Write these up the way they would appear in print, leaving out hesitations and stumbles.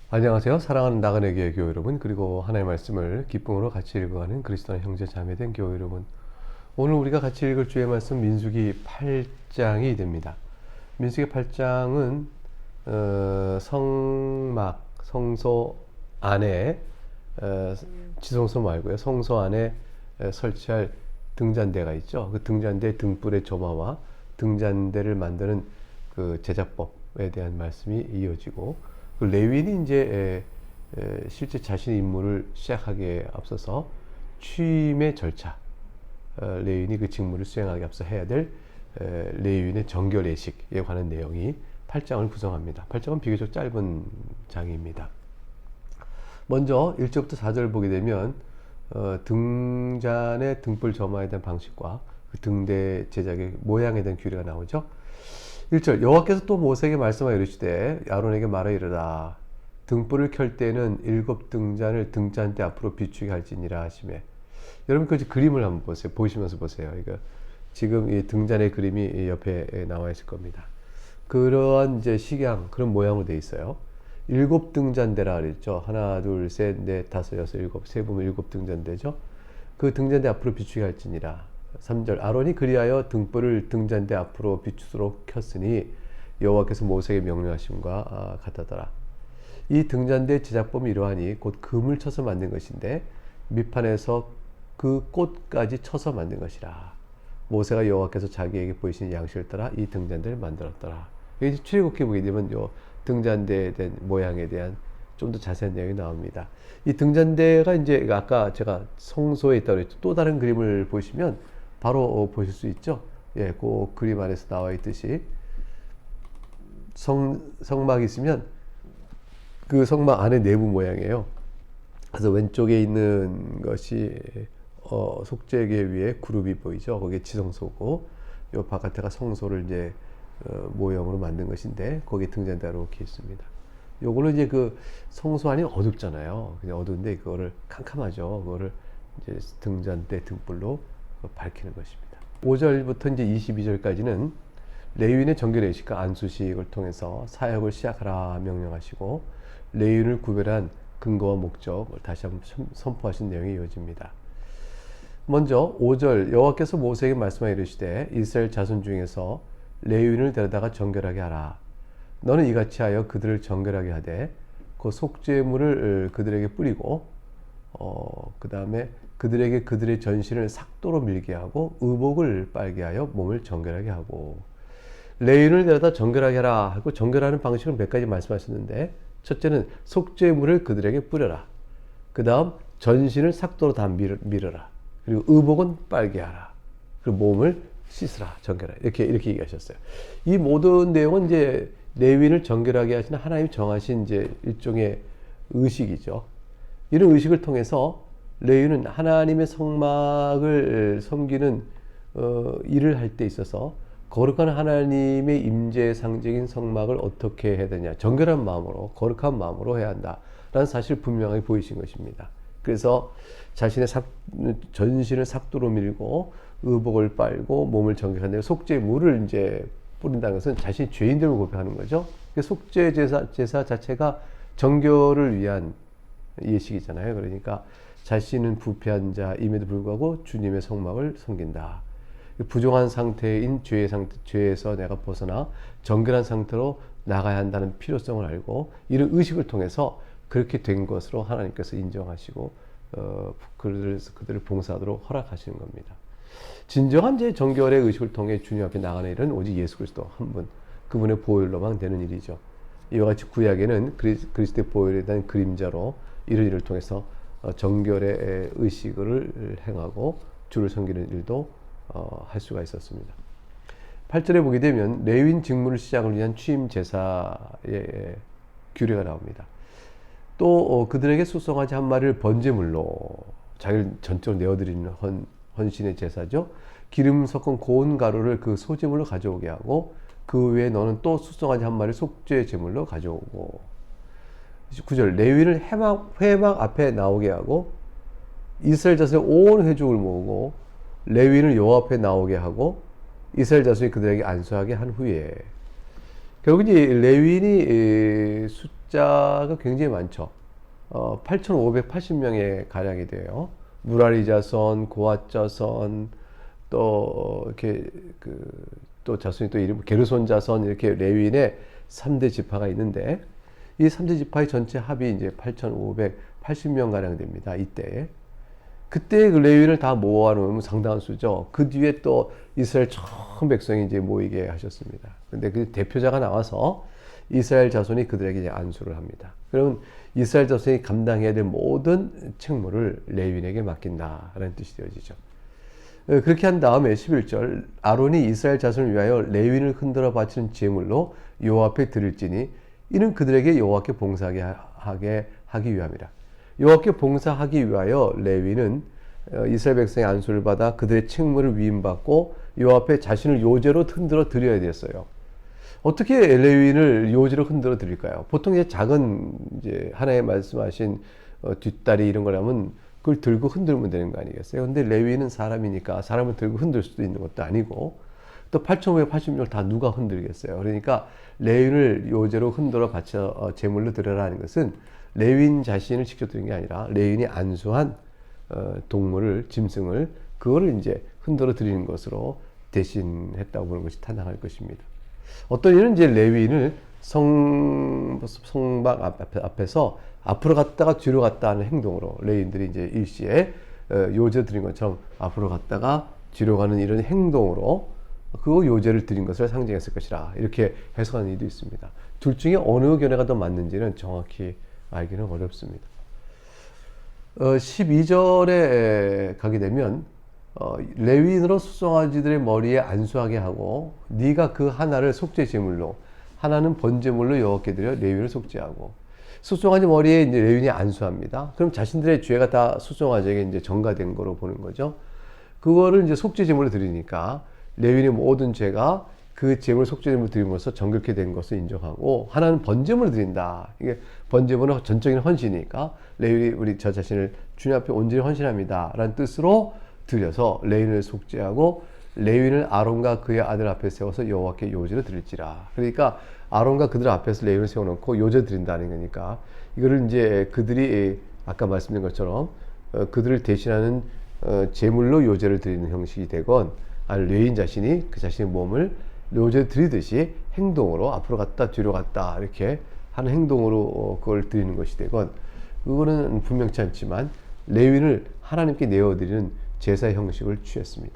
안녕하세요. 사랑하는 나그네 교회 교회 여러분, 그리고 하나님의 말씀을 기쁨으로 같이 읽어가는 그리스도의 형제 자매된 교회 여러분. 오늘 우리가 같이 읽을 주의 말씀 민수기 8장이 됩니다. 민수기 8장은 성소 안에 지성소 말고요. 성소 안에 설치할 등잔대가 있죠. 그 등잔대 등불의 조마와 등잔대를 만드는 그 제작법에 대한 말씀이 이어지고, 그 레위인이 이제 실제 자신의 임무를 시작하기에 앞서서 취임의 절차, 레위인이 그 직무를 수행하기 앞서 해야 될 레위인의 정결 예식에 관한 내용이 8장을 구성합니다. 8장은 비교적 짧은 장입니다. 먼저 1절부터 4절을 보게 되면 등잔의 등불 점화에 대한 방식과 그 등대 제작의 모양에 대한 규례가 나오죠. 1절 여호와께서 또 모세에게 말씀하여 이르시되 아론에게 말하 이르라 등불을 켤 때는 7 등잔을 등잔대 앞으로 비추게 할지니라 하시매. 여러분 그 그림을 한번 보세요. 보시면서 보세요. 이거 지금 이 등잔의 그림이 옆에 나와 있을 겁니다. 그러한 이제 식양 그런 모양으로 되어 있어요. 7 등잔대라 그랬죠. 하나, 둘, 셋, 넷, 다섯, 여섯, 일곱, 세 보면 7 등잔대죠. 그 등잔대 앞으로 비추게 할지니라. 3절 아론이 그리하여 등불을 등잔대 앞으로 비추도록 켰으니 여호와께서 모세에게 명령하심과 같았더라. 이 등잔대 제작법이 이러하니 곧 금을 쳐서 만든 것인데 밑판에서 그 꽃까지 쳐서 만든 것이라. 모세가 여호와께서 자기에게 보이신 양식을 따라 이 등잔대를 만들었더라. 이제 출애굽기 보게 되면 요 등잔대에 대한 모양에 대한 좀 더 자세한 내용이 나옵니다. 이 등잔대가 이제 아까 제가 성소에 있다고 했죠. 또 다른 그림을 보시면 바로 보실 수 있죠. 예, 그 그림 안에서 나와 있듯이 성막이 있으면 그 성막 안의 내부 모양이에요. 그래서 왼쪽에 있는 것이 속죄계 위에 그룹이 보이죠. 거기에 지성소고, 요 바깥에가 성소를 이제 모형으로 만든 것인데 거기에 등잔대로 이렇게 있습니다. 요거는 이제 그 성소 안이 어둡잖아요. 그냥 어두운데 그거를 캄캄하죠. 그거를 이제 등잔대 등불로 밝히는 것입니다. 5절부터 이제 22절까지는 레위인의 정결 예식과 안수식을 통해서 사역을 시작하라 명령하시고 레위인을 구별한 근거와 목적을 다시 한번 선포하신 내용이 이어집니다. 먼저 5절 여호와께서 모세에게 말씀하여 이르시되 이스라엘 자손 중에서 레위인을 데려다가 정결하게 하라. 너는 이같이 하여 그들을 정결하게 하되 그 속죄물을 그들에게 뿌리고 그 다음에 그들에게 그들의 전신을 삭도로 밀게 하고 의복을 빨게 하여 몸을 정결하게 하고. 레위인을 데려다 정결하게 하라 하고 정결하는 방식은 몇 가지 말씀하셨는데, 첫째는 속죄물을 그들에게 뿌려라. 그 다음 전신을 삭도로 다 밀어라. 그리고 의복은 빨게 하라. 그리고 몸을 씻으라. 정결하라. 이렇게 얘기하셨어요. 이 모든 내용은 이제 레위인을 정결하게 하시는 하나님이 정하신 이제 일종의 의식이죠. 이런 의식을 통해서 레위인은 하나님의 성막을 섬기는 일을 할 때 있어서 거룩한 하나님의 임재 상징인 성막을 어떻게 해야 되냐, 정결한 마음으로 거룩한 마음으로 해야 한다라는 사실을 분명하게 보이신 것입니다. 그래서 자신의 전신을 삭도로 밀고 의복을 빨고 몸을 정결하는 속죄물을 이제 뿌린다는 것은 자신이 죄인됨을 고백하는 거죠. 속죄 제사 자체가 정결을 위한 예식이잖아요. 그러니까 자신은 부패한 자임에도 불구하고 주님의 성막을 섬긴다. 부정한 상태인 죄에서 내가 벗어나 정결한 상태로 나가야 한다는 필요성을 알고 이런 의식을 통해서 그렇게 된 것으로 하나님께서 인정하시고 그들을 봉사하도록 허락하시는 겁니다. 진정한 제 정결의 의식을 통해 주님 앞에 나가는 일은 오직 예수 그리스도 한 분, 그분의 보혈로만 되는 일이죠. 이와 같이 구약에는 그리스도의 보혈에 대한 그림자로 이런 일을 통해서 정결의 의식을 행하고 주를 섬기는 일도 할 수가 있었습니다. 8절에 보게 되면 레위인 직무를 시작을 위한 취임 제사의 규례가 나옵니다. 또 그들에게 수송아지 한 마리를 번제물로 자기를 전적으로 내어드리는 헌신의 제사죠. 기름 섞은 고운 가루를 그 소제물로 가져오게 하고 그 외에 너는 또 수송아지 한 마리 속죄 제물로 가져오고. 9절 레위인을 회막 앞에 나오게 하고 이스라엘 자손의 온 회족을 모으고 레위인을 여호와 앞에 나오게 하고 이스라엘 자손이 그들에게 안수하게 한 후에 결국 이 레위인이 숫자가 굉장히 많죠. 8,580명의 가량이 돼요. 무라리 자손, 고앗 자손, 또 이렇게 또 자손이 또 이름 게르손 자손 이렇게 레위인의 3대 지파가 있는데 이 3대 지파의 전체 합이 이제 8,580명 가량 됩니다. 이때. 그때 그 레위인을 다 모아놓으면 상당한 수죠. 그 뒤에 또 이스라엘 전 백성이 이제 모이게 하셨습니다. 근데 그 대표자가 나와서 이스라엘 자손이 그들에게 이제 안수를 합니다. 그러면 이스라엘 자손이 감당해야 될 모든 책무를 레위인에게 맡긴다라는 뜻이 되어지죠. 그렇게 한 다음에 11절 아론이 이스라엘 자손을 위하여 레위인을 흔들어 바치는 제물로 여호와 앞에 드릴지니 이는 그들에게 여호와께 봉사하게 하기 위함이라. 여호와께 봉사하기 위하여 레위는 이스라엘 백성의 안수를 받아 그들의 책무를 위임받고 여호와 앞에 자신을 요제로 흔들어 드려야 됐어요. 어떻게 레위인을 요제로 흔들어 드릴까요? 보통 이제 작은 이제 하나님 말씀하신 뒷다리 이런 거라면 그걸 들고 흔들면 되는 거 아니겠어요? 근데 레위인은 사람이니까 사람을 들고 흔들 수도 있는 것도 아니고 또 8,580명을 다 누가 흔들겠어요? 그러니까 레위인을 요제로 흔들어 바쳐 제물로 드려라는 것은 레위인 자신을 직접 드린 게 아니라 레위인이 안수한 동물을 짐승을 그거를 이제 흔들어 드리는 것으로 대신했다고 보는 것이 타당할 것입니다. 어떤 이는 이제 레위인을 성막 앞에서 앞으로 갔다가 뒤로 갔다 하는 행동으로 레위인들이 이제 일시에 요제 드린 것처럼 앞으로 갔다가 뒤로 가는 이런 행동으로 그 요제를 드린 것을 상징했을 것이라 이렇게 해석하는 이도 있습니다. 둘 중에 어느 견해가 더 맞는지는 정확히 알기는 어렵습니다. 12절에 가게 되면 레위인으로 수송아지들의 머리에 안수하게 하고 네가 그 하나를 속죄 제물로 하나는 번제물로 여호와께 드려 레위인을 속죄하고 수송아지 머리에 이제 레위인이 안수합니다. 그럼 자신들의 죄가 다 수송아지에게 이제 전가된 거로 보는 거죠. 그거를 이제 속죄 제물로 드리니까 레위인의 모든 죄가 그 제물 속죄 제물로 드림으로써 정결케 된 것을 인정하고 하나는 번제물을 드린다. 이게 번제물은 전적인 헌신이니까 레위인이 우리 저 자신을 주님 앞에 온전히 헌신합니다. 라는 뜻으로 드려서 레위인을 속죄하고 레위인을 아론과 그의 아들 앞에 세워서 여호와께 요제를 드릴지라. 그러니까 아론과 그들 앞에서 레위인을 세워놓고 요제 드린다는 거니까 이거를 이제 그들이 아까 말씀드린 것처럼 그들을 대신하는 제물로 요제를 드리는 형식이 되건 아니 레위인 자신이 그 자신의 몸을 요제 드리듯이 행동으로 앞으로 갔다 뒤로 갔다 이렇게 하는 행동으로 그걸 드리는 것이 되건 그거는 분명치 않지만 레위인을 하나님께 내어드리는 제사의 형식을 취했습니다.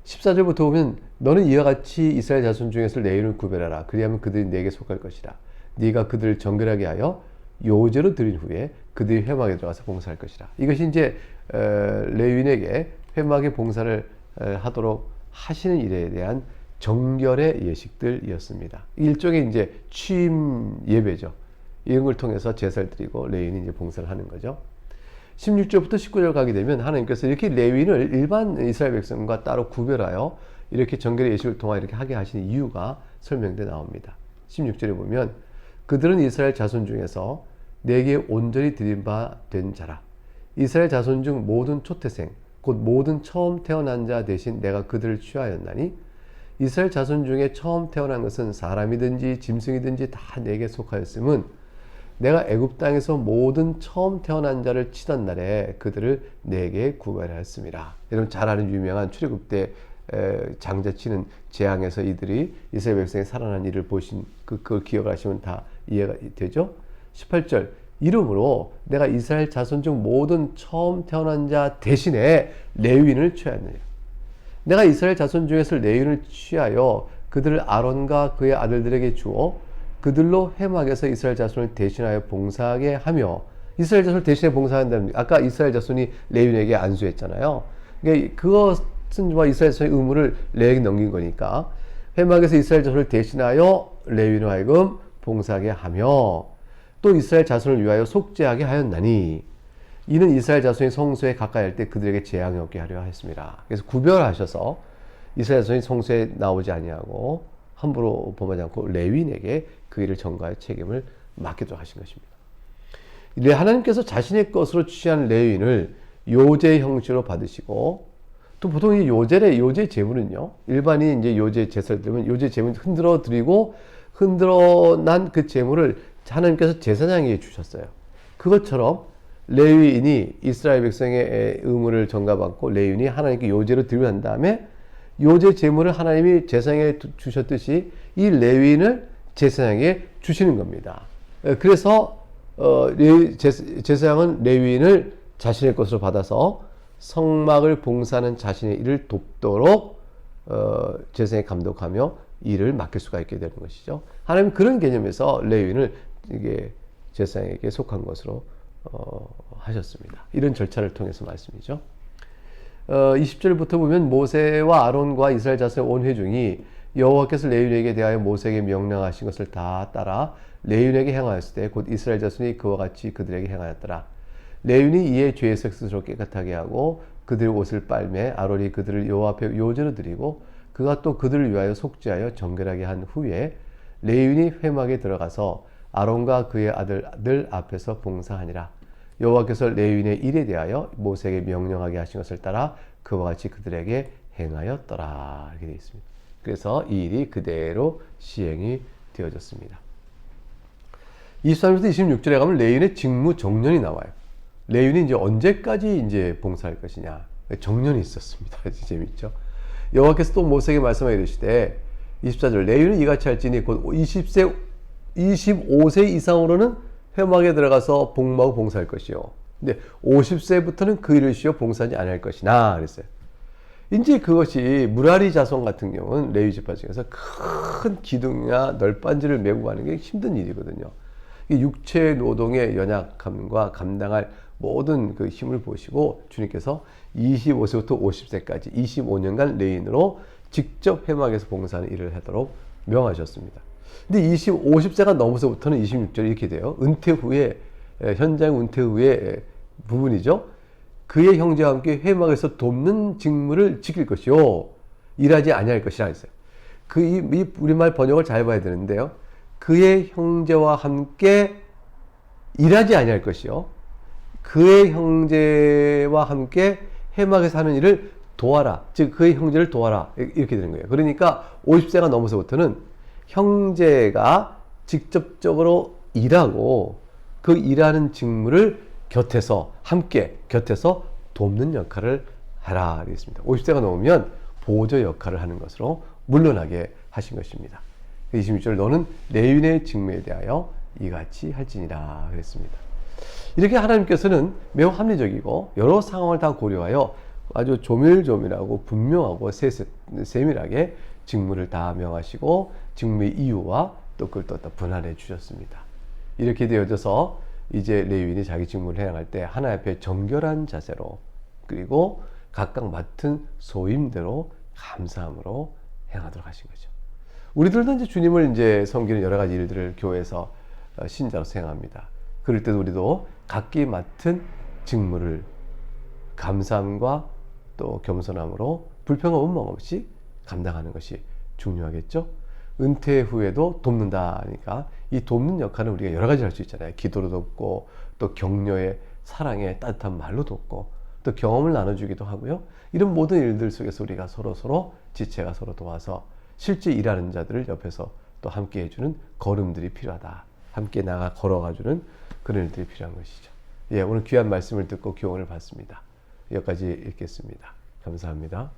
14절부터 보면 너는 이와 같이 이스라엘 자손 중에서 레위인을 구별하라. 그리하면 그들이 내게 속할 것이라. 네가 그들을 정결하게 하여 요제로 드린 후에 그들이 회막에 들어가서 봉사할 것이라. 이것이 이제 레위인에게 회막에 봉사를 하도록 하시는 일에 대한 정결의 예식들이었습니다. 일종의 이제 취임 예배죠. 이런 걸 통해서 제사를 드리고 레위인이 이제 봉사를 하는 거죠. 16절부터 19절 가게 되면 하나님께서 이렇게 레위인을 일반 이스라엘 백성과 따로 구별하여 이렇게 정결의 예식을 통하여 이렇게 하게 하시는 이유가 설명되어 나옵니다. 16절에 보면 그들은 이스라엘 자손 중에서 내게 온전히 드린 바 된 자라. 이스라엘 자손 중 모든 초태생 곧 모든 처음 태어난 자 대신 내가 그들을 취하였나니 이스라엘 자손 중에 처음 태어난 것은 사람이든지 짐승이든지 다 내게 속하였음은 내가 애굽 땅에서 모든 처음 태어난 자를 치던 날에 그들을 내게 구별하였습니다. 여러분 잘 아는 유명한 출애굽 때 장자 치는 재앙에서 이들이 이스라엘 백성이 살아난 일을 보신 그걸 기억하시면 다 이해가 되죠. 18절 이름으로 내가 이스라엘 자손 중 모든 처음 태어난 자 대신에 레위인을 취하였느니라. 내가 이스라엘 자손 중에서 레위인을 취하여 그들을 아론과 그의 아들들에게 주어 그들로 회막에서 이스라엘 자손을 대신하여 봉사하게 하며 이스라엘 자손을 대신해 봉사한다는 아까 이스라엘 자손이 레위인에게 안수했잖아요. 그러니까 그것은 이스라엘 자손의 의무를 레위에게 넘긴 거니까 회막에서 이스라엘 자손을 대신하여 레위인으로 하여금 봉사하게 하며 또 이스라엘 자손을 위하여 속죄하게 하였나니 이는 이스라엘 자손이 성소에 가까이 할 때 그들에게 재앙이 없게 하려 하였습니다. 그래서 구별하셔서 이스라엘 자손이 성소에 나오지 아니하고 함부로 범하지 않고 레위인에게 그 일을 전가할 책임을 맡기도록 하신 것입니다. 하나님께서 자신의 것으로 취한 레위인을 요제 형식으로 받으시고 또 보통 이 요제 제물은요 일반인 이제 요제 제사를 드리면 요제 제물 흔들어 드리고 흔들어 난 그 제물을 하나님께서 제사장에게 주셨어요. 그것처럼 레위인이 이스라엘 백성의 의무를 전가받고 레위인이 하나님께 요제로 드리고 난 다음에 요제 제물을 하나님이 제사장에게 주셨듯이 이 레위인을 제사장에게 주시는 겁니다. 그래서 제사장은 레위인을 자신의 것으로 받아서 성막을 봉사하는 자신의 일을 돕도록 제사장에 감독하며 일을 맡길 수가 있게 되는 것이죠. 하나님은 그런 개념에서 레위인을 이게 제사장에게 속한 것으로 하셨습니다. 이런 절차를 통해서 말씀이죠. 20절부터 보면 모세와 아론과 이스라엘 자손의 온 회중이 여호와께서 레위인에게 대하여 모세에게 명령하신 것을 다 따라 레위인에게 행하였을 때 곧 이스라엘 자손이 그와 같이 그들에게 행하였더라. 레위인이 이에 죄에서 스스로 깨끗하게 하고 그들의 옷을 빨매 아론이 그들을 여호와 앞에 요제로 드리고 그가 또 그들을 위하여 속죄하여 정결하게 한 후에 레위인이 회막에 들어가서 아론과 그의 아들들 앞에서 봉사하니라. 여호와께서 레위인의 일에 대하여 모세에게 명령하게 하신 것을 따라 그와 같이 그들에게 행하였더라. 이렇게 되어 있습니다. 그래서 이 일이 그대로 시행이 되어졌습니다. 23절부터 26절에 가면 레위인의 직무 정년이 나와요. 레위인이 이제 언제까지 이제 봉사할 것이냐. 정년이 있었습니다. 재밌죠? 여호와께서 또 모세에게 말씀하여 이르시되 24절 레위인은 이같이 할지니 곧 25세 이상으로는 회막에 들어가서 복무하고 봉사할 것이요. 근데 50세부터는 그 일을 쉬어 봉사하지 않을 것이나 그랬어요. 이제 그것이 무라리 자손 같은 경우는 레위 지파 중에서 큰 기둥이나 널빤지를 메고 가는 게 힘든 일이거든요. 육체 노동의 연약함과 감당할 모든 그 힘을 보시고 주님께서 25세부터 50세까지 25년간 레위인으로 직접 회막에서 봉사하는 일을 하도록 명하셨습니다. 근데 50세가 넘어서부터는 26절이 이렇게 돼요. 은퇴 후에, 현장 은퇴 후에 부분이죠. 그의 형제와 함께 회막에서 돕는 직무를 지킬 것이요. 일하지 아니할 것이라 했어요. 이 우리말 번역을 잘 봐야 되는데요. 그의 형제와 함께 일하지 아니할 것이요. 그의 형제와 함께 회막에서 하는 일을 도와라. 즉, 그의 형제를 도와라. 이렇게 되는 거예요. 그러니까 50세가 넘어서부터는 형제가 직접적으로 일하고 그 일하는 직무를 함께 곁에서 돕는 역할을 하라. 그랬습니다. 50세가 넘으면 보조 역할을 하는 것으로 물러나게 하신 것입니다. 26절 너는 레위인의 직무에 대하여 이같이 할지니라 그랬습니다. 이렇게 하나님께서는 매우 합리적이고 여러 상황을 다 고려하여 아주 조밀조밀하고 분명하고 세밀하게 직무를 다 명하시고 직무의 이유와 또 그걸 또 분할해 주셨습니다. 이렇게 되어져서 이제 레위인이 자기 직무를 행할 때 하나님 앞에 정결한 자세로 그리고 각각 맡은 소임대로 감사함으로 행하도록 하신 거죠. 우리들도 이제 주님을 이제 섬기는 여러 가지 일들을 교회에서 신자로 수행합니다. 그럴 때도 우리도 각기 맡은 직무를 감사함과 또 겸손함으로 불평과 원망 없이 감당하는 것이 중요하겠죠. 은퇴 후에도 돕는다 하니까 이 돕는 역할은 우리가 여러 가지 할 수 있잖아요. 기도로 돕고 또 격려의 사랑의 따뜻한 말로 돕고 또 경험을 나눠주기도 하고요. 이런 모든 일들 속에서 우리가 서로 지체가 서로 도와서 실제 일하는 자들을 옆에서 또 함께 해주는 걸음들이 필요하다. 함께 나가 걸어가주는 그런 일들이 필요한 것이죠. 예, 오늘 귀한 말씀을 듣고 교훈을 받습니다. 여기까지 읽겠습니다. 감사합니다.